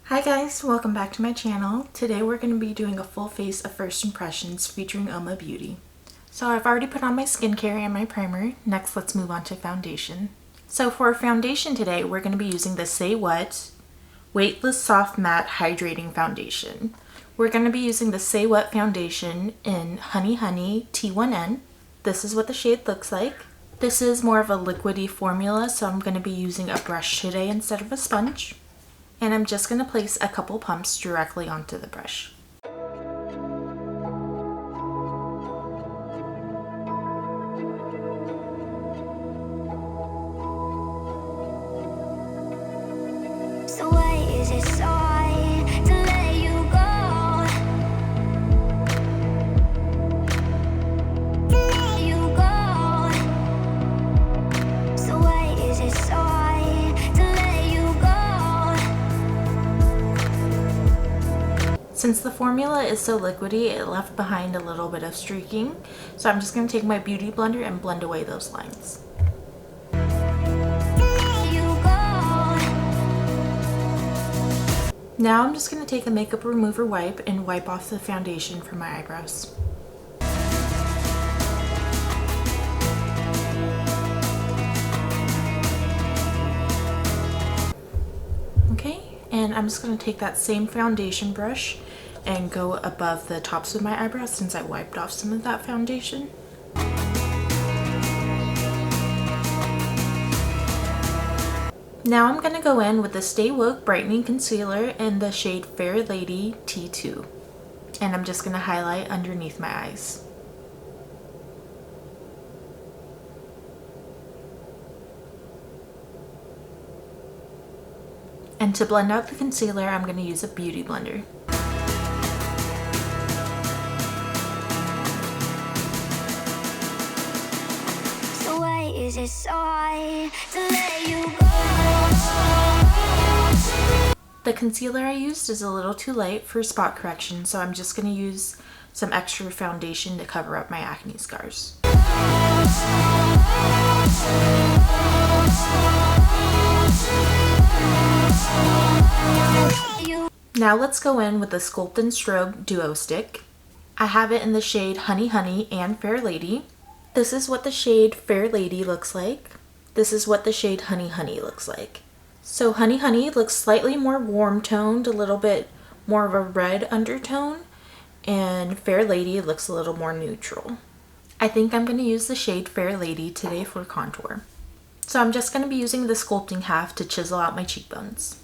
Hi guys, welcome back to my channel. Today we're going to be doing a full face of first impressions featuring Uoma Beauty. So I've already put on my skincare and my primer. Next let's move on to foundation. So for foundation today we're going to be using the Say What Weightless Soft Matte Hydrating Foundation. We're going to be using the Say What foundation in Honey Honey T1N. This is what the shade looks like. This is more of a liquidy formula, so I'm going to be using a brush today instead of a sponge. And I'm just going to place a couple pumps directly onto the brush. So why is it so hard to let you go? To let you go. So why is it so hard to let you go? Since the formula is so liquidy, it left behind a little bit of streaking. So I'm just going to take my beauty blender and blend away those lines. Now I'm just going to take a makeup remover wipe and wipe off the foundation from my eyebrows. Okay, and I'm just going to take that same foundation brush and go above the tops of my eyebrows since I wiped off some of that foundation. Now I'm going to go in with the Stay Woke Brightening Concealer in the shade Fair Lady T2. And I'm just going to highlight underneath my eyes. And to blend out the concealer, I'm going to use a beauty blender. So why is it so hard to let you go? The concealer I used is a little too light for spot correction, so I'm just going to use some extra foundation to cover up my acne scars. Now let's go in with the Sculpt and Strobe Duo Stick. I have it in the shade Honey Honey and Fair Lady. This is what the shade Fair Lady looks like. This is what the shade Honey Honey looks like. So Honey Honey looks slightly more warm toned, a little bit more of a red undertone, and Fair Lady looks a little more neutral. I think I'm going to use the shade Fair Lady today for contour. So I'm just going to be using the sculpting half to chisel out my cheekbones.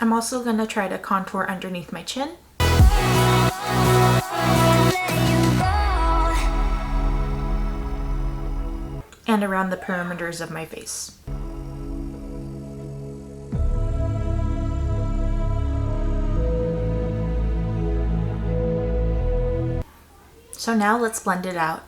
I'm also going to try to contour underneath my chin. And around the perimeters of my face. So now let's blend it out.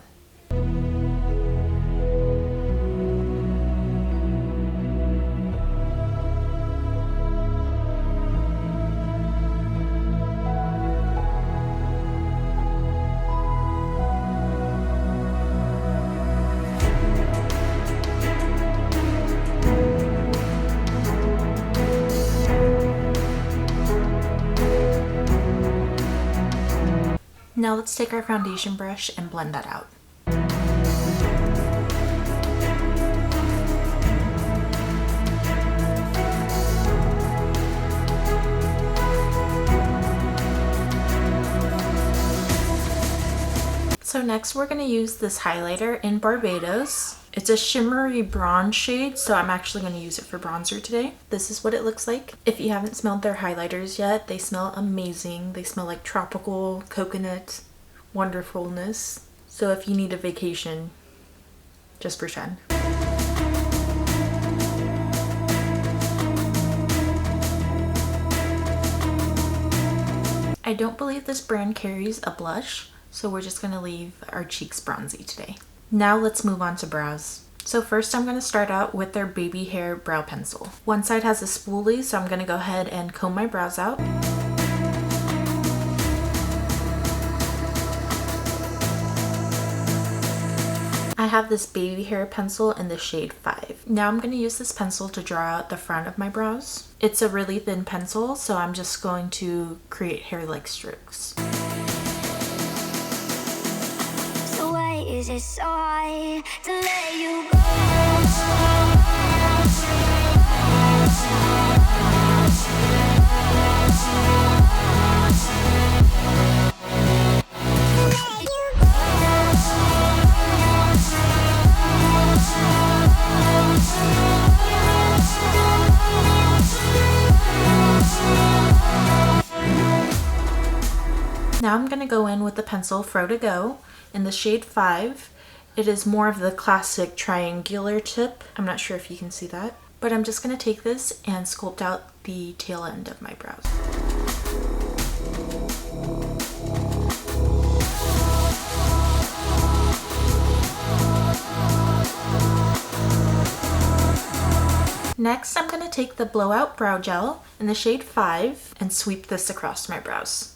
Now let's take our foundation brush and blend that out. So next we're going to use this highlighter in Barbados. It's a shimmery bronze shade, so I'm actually going to use it for bronzer today. This is what it looks like. If you haven't smelled their highlighters yet, they smell amazing. They smell like tropical coconut wonderfulness. So if you need a vacation, just pretend. I don't believe this brand carries a blush, so we're just going to leave our cheeks bronzy today. Now let's move on to brows. So first I'm going to start out with their baby hair brow pencil. One side has a spoolie, so I'm going to go ahead and comb my brows out. I have this baby hair pencil in the shade 5. Now I'm going to use this pencil to draw out the front of my brows. It's a really thin pencil, so I'm just going to create hair-like strokes. So why is it so hard to let you go? Now I'm going to go in with the pencil Fro Kit in the shade 5. It is more of the classic triangular tip. I'm not sure if you can see that. But I'm just going to take this and sculpt out the tail end of my brows. Next, I'm going to take the Blowout Brow Gel in the shade 5 and sweep this across my brows.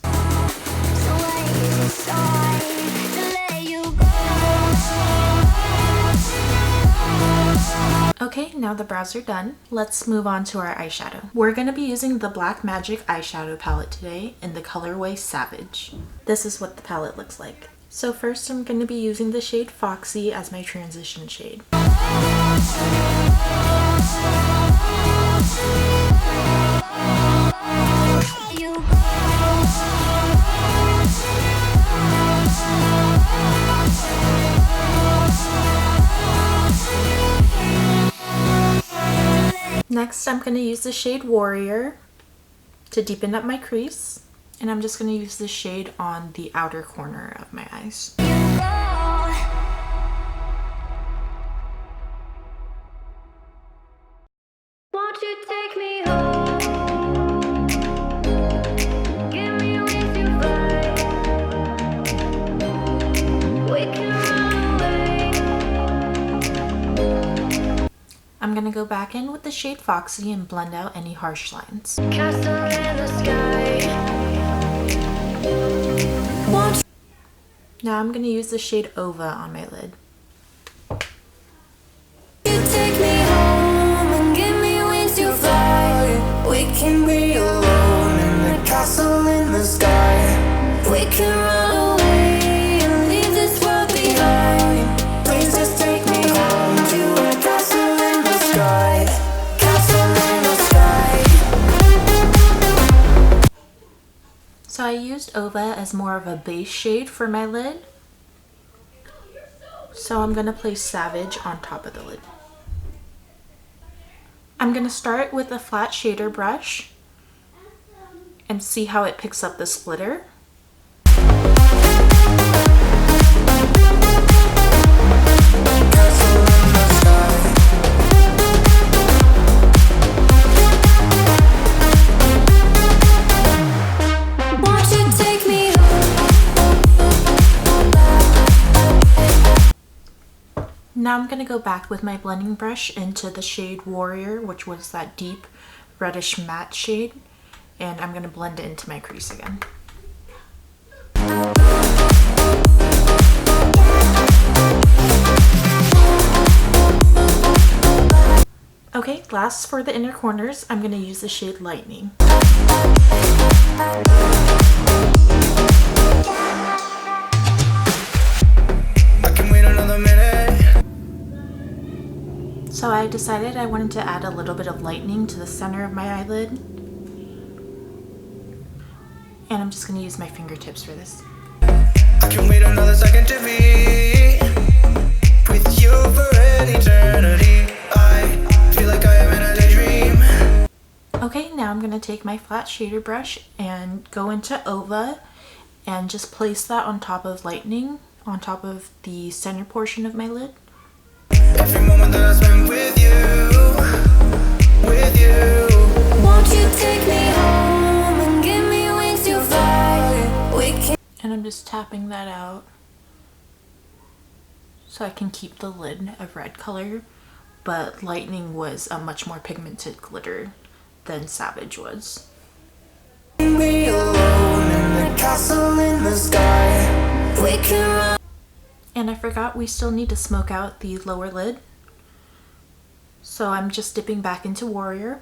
Okay, now the brows are done. Let's move on to our eyeshadow. We're going to be using the Black Magic eyeshadow palette today in the colorway Savage. This is what the palette looks like. So first I'm going to be using the shade Foxy as my transition shade. Next, I'm going to use the shade Warrior to deepen up my crease, and I'm just going to use this shade on the outer corner of my eyes. Won't you take me home? Give me wings to fly. We can run away. I'm going to go back in with the shade Foxy and blend out any harsh lines. Castle in the sky. Now I'm going to use the shade Ova on my lid. You take me home and give me wings to fly. We can be alone in the castle in the sky. We can run away and leave this world behind. Please just take me home to a castle in the sky. Castle in the sky. So I used Ova as more of a base shade for my lid. So I'm going to place Savage on top of the lid. I'm going to start with a flat shader brush and see how it picks up this glitter. Won't you take me Now I'm going to go back with my blending brush into the shade Warrior, which was that deep reddish matte shade, and I'm going to blend it into my crease again. Okay, last for the inner corners, I'm going to use the shade Lightning. I can wait another minute. So I decided I wanted to add a little bit of lightning to the center of my eyelid. And I'm just going to use my fingertips for this. I can wait another second to be with you for an eternity. I feel like I am in a daydream. Okay, now I'm going to take my flat shader brush and go into Ova and just place that on top of lightning, on top of the center portion of my lid. Every moment that I spend with you. Won't you take me home and give me wings to fly? We can. And I'm just tapping that out so I can keep the lid a red color, but lightning was a much more pigmented glitter than Savage was. Be alone in the castle in the sky. We can run. And I forgot we still need to smoke out the lower lid. So I'm just dipping back into Warrior.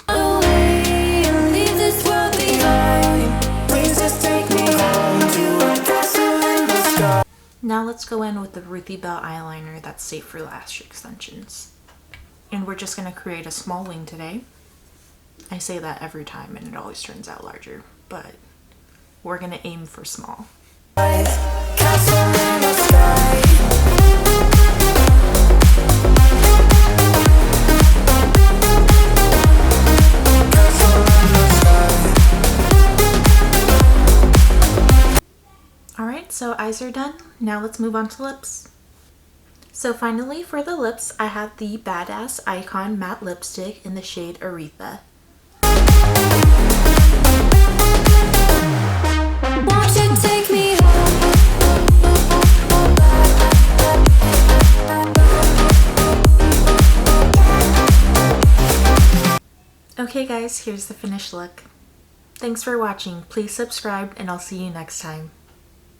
Away and leave this world behind. Please just take me home to a castle in the sky. Now let's go in with the Ruthie Belle eyeliner that's safe for lash extensions. And we're just going to create a small wing today. I say that every time and it always turns out larger, but we're going to aim for small. Castle in the sky. Alright, so eyes are done. Now let's move on to lips. So finally for the lips, I have the Badass Icon Matte Lipstick in the shade Aretha. Won't you take me home? Okay guys, here's the finished look. Thanks for watching. Please subscribe and I'll see you next time.